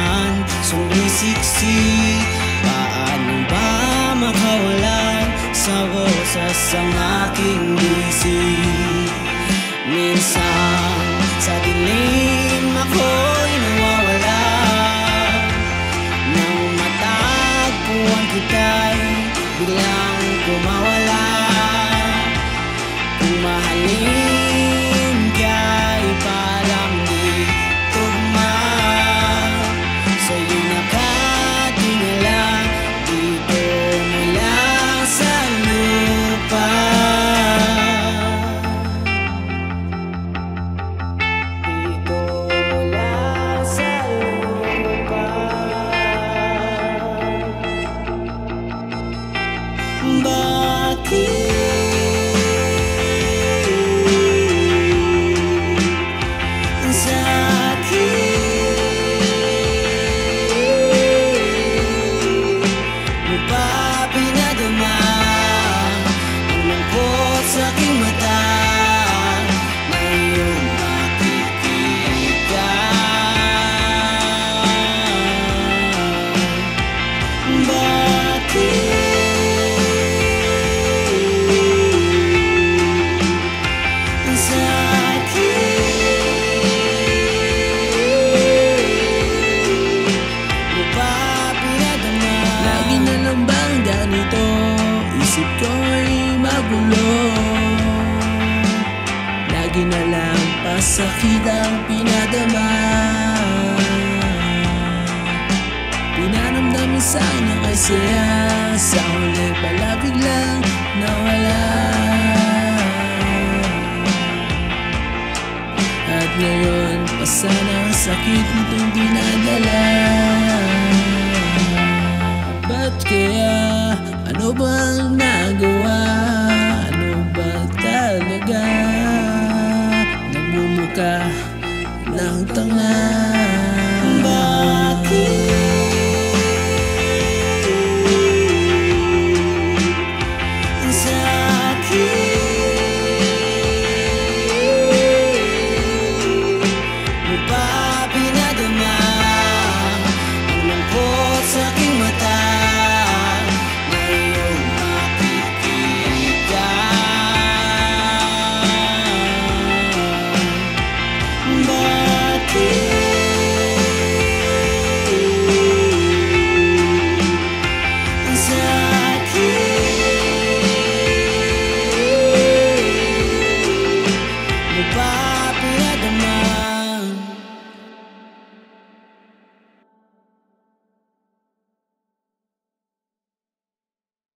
naman sumisiksik. Paano ba makawalan sa boses ang aking bisig? Minsan sa dilim ako'y nawawala, nang matagpuan kita'y biglang kumawala. Kung mahalin ka'y parang di tugma, sa'yo nakatingala dito mula sa lupa. Dito mula sa lupa. Bakit isip ko'y magulo, lagi na lang pasakit ang pinadama. Pinanamdam minsan niya kay saya, sa huli pala biglang nawala. At ngayon pasan ang sakit nitong dinadala. Ba't kaya? Ano ba